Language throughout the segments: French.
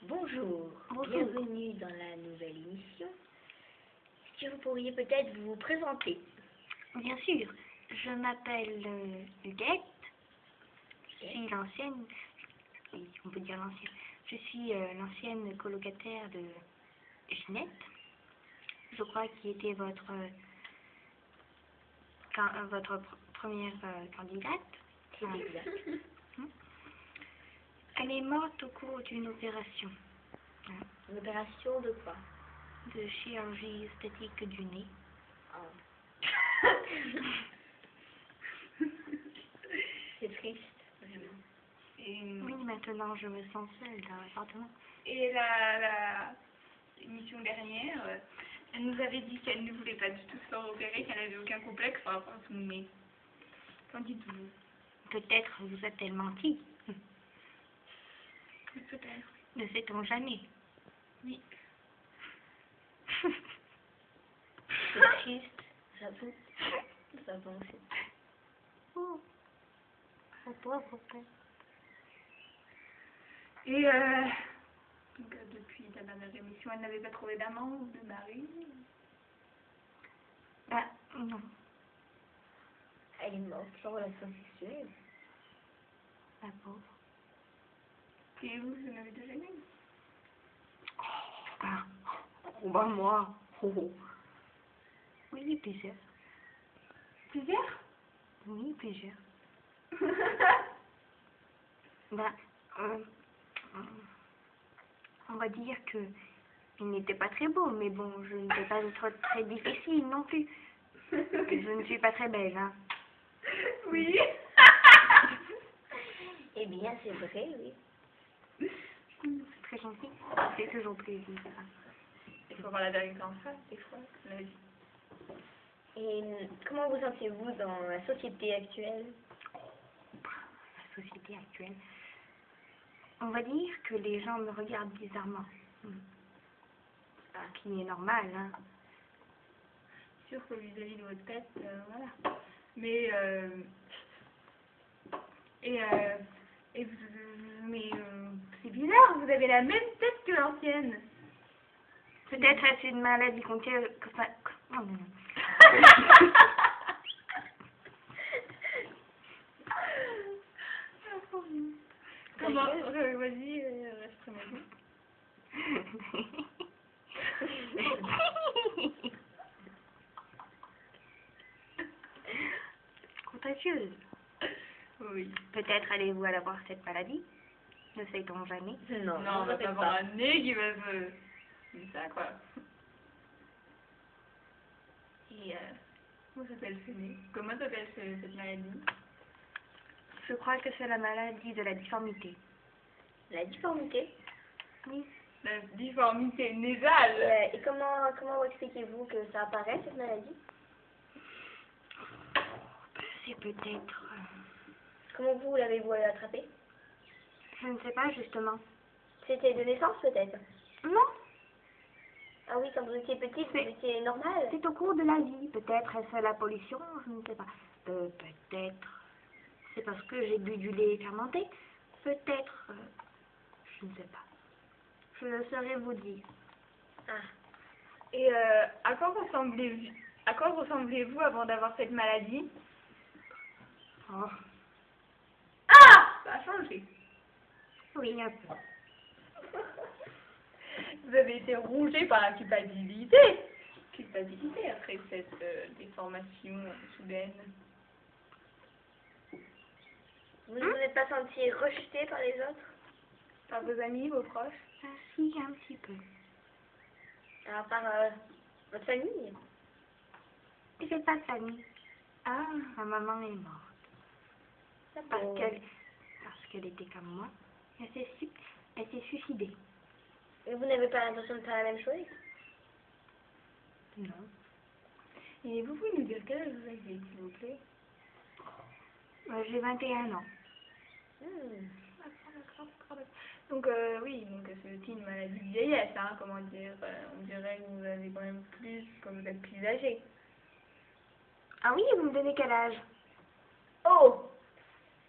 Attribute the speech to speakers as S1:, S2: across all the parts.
S1: Bonjour,
S2: Bonjour.
S1: bienvenue dans la nouvelle émission. Est-ce que vous pourriez peut-être vous présenter?
S2: Bien sûr, je m'appelle Huguette. Je suis l'ancienne, oui, on peut dire l'ancienne. Je suis l'ancienne colocataire de Ginette. Je crois qui était votre première candidate.
S1: C'est exact.
S2: Elle est morte au cours d'une opération.
S1: Une opération de quoi?
S2: De chirurgie esthétique du nez.
S1: Oh. C'est triste, vraiment.
S2: Oui, maintenant je me sens seule dans l'appartement.
S3: Et l'émission dernière, elle nous avait dit qu'elle ne voulait pas du tout se faire opérer, qu'elle n'avait aucun complexe par rapport à son nez. Qu'en dites-vous?
S2: Peut-être vous a-t-elle menti.
S3: Peut-être.
S2: Ne sait-on jamais.
S3: Oui.
S1: C'est triste, j'avoue. J'avoue aussi.
S2: Oh, mon pauvre père.
S3: Et donc, depuis ta dernière émission, elle n'avait pas trouvé d'amant ou de mari?
S2: Bah, non.
S1: Elle est morte sans relation sexuelle.
S2: La pauvre.
S3: Et vous n'avez déjà eu?
S2: Ah, oh, bah moi. Oh, oh. Oui, plusieurs.
S3: Plusieurs?
S2: Oui, plusieurs. Bah, on va dire que il n'était pas très beau, mais bon, je ne peux pas être très difficile non plus. Je ne suis pas très belle, hein.
S3: Oui.
S1: Eh bien, c'est vrai, oui.
S2: C'est très gentil. C'est toujours plaisir.
S3: Il faut voir la vérité en face, des fois, la vie.
S1: Et comment vous sentez-vous dans la société actuelle?
S2: La société actuelle. On va dire que les gens me regardent bizarrement. Ce qui est normal, hein.
S3: Sûr que vis-à-vis de votre tête, voilà. Mais, c'est bizarre, vous avez la même tête que l'ancienne.
S2: Peut-être est-ce une maladie contagieuse. Oh non, non.
S3: Comment? Vas-y, reste tranquille.
S2: Contagieuse.
S3: Oui.
S2: Peut-être allez-vous avoir cette maladie. Ne sait-on jamais.
S1: Non,
S3: Non, on va pas avoir un nez qui va se... C'est ça, quoi. Et, comment s'appelle ce nez? Comment s'appelle cette maladie?
S2: Je crois que c'est la maladie de la difformité.
S1: La difformité.
S2: Oui.
S3: La difformité nasale.
S1: Et comment expliquez-vous que ça apparaît, cette maladie?
S2: C'est peut-être...
S1: Comment vous l'avez-vous attrapée?
S2: Je ne sais pas justement.
S1: C'était de naissance, peut-être?
S2: Non,
S1: Ah oui, quand vous étiez petite, vous étiez normale?
S2: c'est au cours de la vie. Peut-être est-ce la pollution, je ne sais pas. Peut-être c'est parce que j'ai bu du lait fermenté. Peut-être, je ne sais pas. Je ne saurais vous dire.
S1: Ah,
S3: Et à quoi ressemblez-vous avant d'avoir cette maladie?
S2: Oh,
S3: Ah! Ça a changé.
S2: oui, un peu.
S3: Vous avez été rongé par la culpabilité. Culpabilité après cette déformation soudaine.
S1: vous ne vous êtes pas senti rejeté par les autres?
S3: Par vos amis, vos proches?
S2: Ah, si, un petit peu.
S1: Alors, par votre famille?
S2: J'ai pas de famille.
S3: Ah,
S2: Ma maman est morte. Parce qu'elle était comme moi. Elle s'est suicidée.
S1: Et vous n'avez pas l'intention de faire la même chose?
S2: Non.
S3: et vous pouvez nous dire quel âge vous avez, s'il vous plaît?
S2: J'ai 21 ans.
S3: Donc oui, donc c'est aussi une maladie de vieillesse, hein, comment dire, on dirait que vous avez quand même plus, quand vous êtes plus âgé.
S2: Ah oui, vous me donnez quel âge?
S3: Oh!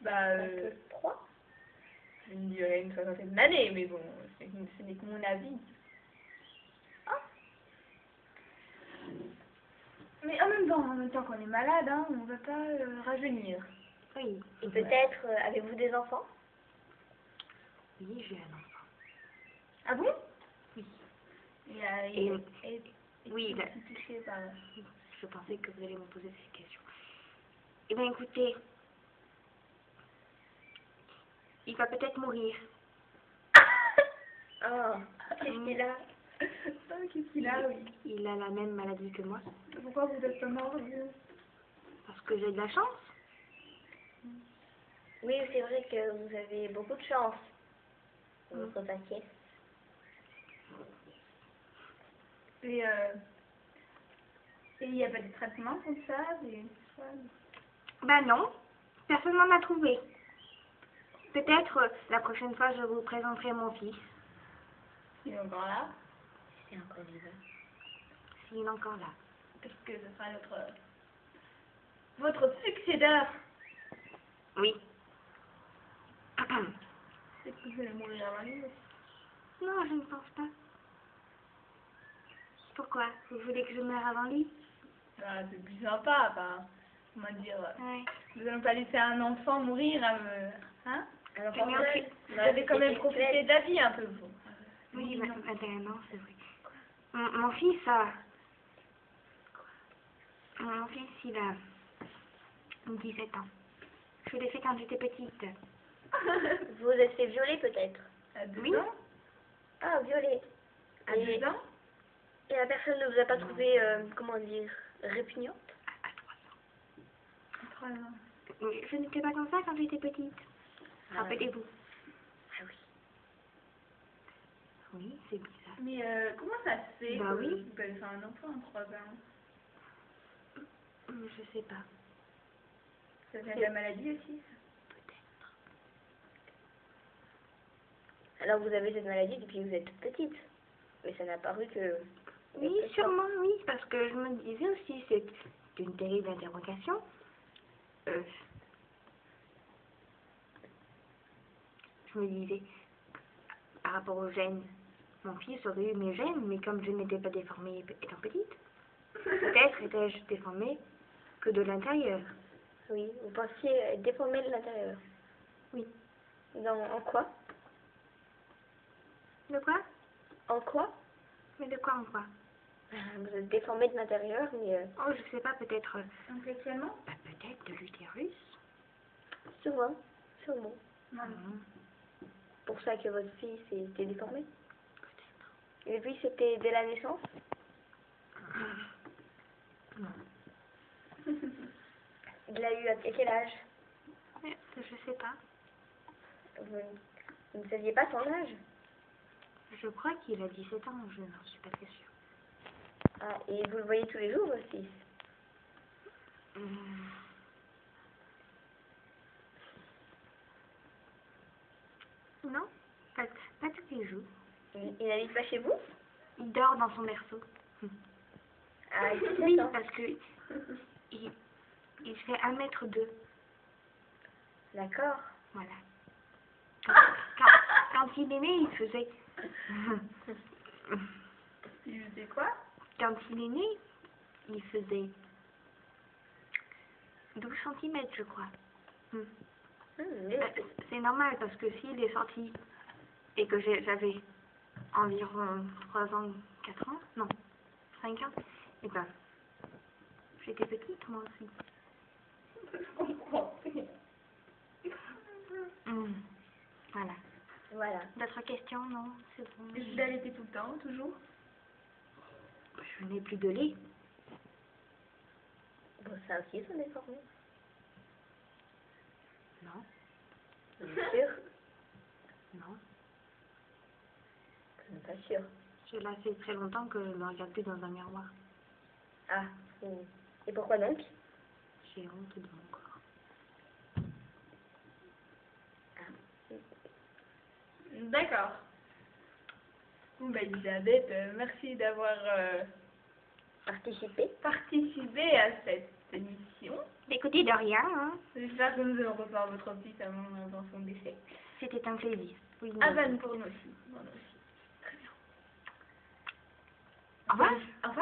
S3: Bah,
S1: 3?
S3: une durée une soixantaine d'années, mais bon, ce n'est que mon avis. Ah. Mais en même temps qu'on est malade, hein, on ne veut pas rajeunir.
S2: Oui.
S1: Et peut-être, avez-vous des enfants?
S2: Oui, j'ai un enfant.
S3: Ah bon?
S2: Oui.
S3: Et
S2: oui, là,
S3: touché par...
S2: je pensais que vous allez me poser cette question. Eh bien, écoutez, il va peut-être mourir.
S1: Oh, qu'est-ce qu'il a?
S3: Ah, qu'est-ce qu'il a, oui.
S2: Il a la même maladie que moi.
S3: Pourquoi vous êtes pas mort, vieux?
S2: Parce que j'ai de la chance.
S1: Oui, c'est vrai que vous avez beaucoup de chance. Votre paquet.
S3: Et il n'y a pas de traitement pour ça, des soins?
S2: Ben non, personne n'en a trouvé. Peut-être la prochaine fois je vous présenterai mon fils.
S3: Il est encore là?
S1: C'est encore vivant.
S2: S'il est encore là.
S3: Est-ce que ce sera votre successeur?
S2: Oui.
S3: Est-ce que vous allez mourir avant lui?
S2: Non, je ne pense pas. Pourquoi? Vous voulez que je meure avant lui?
S3: Ah, c'est plus sympa, enfin, comment dire,
S2: Ouais.
S3: nous allons pas laisser un enfant mourir, hein?
S1: Un enfant
S2: Mais
S1: seul.
S3: Vous avez quand même profité de la vie un peu, vous.
S2: Oui, 21 ans, c'est vrai. Mon fils Mon fils, il a 17 ans. Je l'ai fait quand j'étais petite.
S1: Vous vous êtes fait violer peut-être?
S3: À 2
S2: Oui.
S3: ans?
S1: Ah, violer.
S3: À 2 ans?
S1: Et la personne ne vous a pas trouvé, comment dire, répugnante?
S2: À 3 ans.
S3: À 3 ans.
S2: Mais je n'étais pas comme ça quand j'étais petite.
S1: Ah.
S2: Rappelez-vous.
S1: Ah oui.
S2: Oui, c'est bizarre.
S3: Mais comment ça se fait
S2: Bah
S3: que
S2: oui.
S3: vous avez fait un enfant à 3 ans?
S2: Je sais pas.
S3: Ça vient de la maladie aussi?
S2: Peut-être.
S1: Alors vous avez cette maladie depuis que vous êtes toute petite. Mais ça n'a paru que...
S2: Oui, sûrement, oui, parce que je me disais aussi, c'est une terrible interrogation. Je me disais, par rapport aux gènes, mon fils aurait eu mes gènes, mais comme je n'étais pas déformée étant petite, peut-être étais-je déformée que de l'intérieur.
S1: Oui, vous pensiez être déformée de l'intérieur.
S2: Oui.
S1: En quoi?
S2: De quoi?
S1: En quoi?
S2: Mais de quoi en quoi?
S1: Vous êtes déformée de l'intérieur, mais
S2: Oh, je sais pas, peut-être...
S3: Intellectuellement?
S2: bah, peut-être de l'utérus.
S1: sûrement, sûrement.
S3: Non.
S1: Pour ça que votre fils était déformé. Et puis c'était dès la naissance?
S2: Non.
S1: Il l'a eu à quel âge?
S2: Je sais pas.
S1: Vous ne saviez pas son âge?
S2: Je crois qu'il a 17 ans, je n'en suis pas très sûre.
S1: Ah, et vous le voyez tous les jours, votre fils?
S2: Non, pas tous les jours.
S1: Il n'habite pas chez vous?
S2: Il dort dans son berceau.
S1: Ah,
S2: Oui,
S1: 17 ans.
S2: parce que il fait 1m2.
S1: D'accord.
S2: Voilà. Quand il est né, il faisait...
S3: Il faisait quoi?
S2: Quand il est né, il faisait 12 cm, je crois.
S1: Oui.
S2: C'est normal, parce que s'il est sorti et que j'avais environ 3 ans, 4 ans, non, 5 ans, et ben, j'étais petite, moi aussi.
S3: Je comprends.
S2: Voilà.
S1: Voilà.
S2: D'autres questions, non? C'est bon.
S3: Et vous l'allaitez tout le temps, toujours?
S2: Je n'ai plus de lait.
S1: Bon, ça aussi, ils sont déformés.
S2: Non,
S1: Vous êtes sûr?
S2: non.
S1: Je ne suis pas sûre.
S2: Cela fait très longtemps que je ne me regarde plus dans un miroir.
S1: Ah, et pourquoi donc?
S2: J'ai honte de mon corps.
S3: D'accord. Bon, bah, Elisabeth, merci d'avoir
S1: Participer?
S3: participé à cette émission.
S2: Écoutez, de rien, hein.
S3: J'espère que nous allons revoir votre fils avant son décès.
S2: C'était un plaisir. Oui,
S3: Ah ben pour nous aussi. Très bien.
S2: Au revoir.
S3: Au revoir.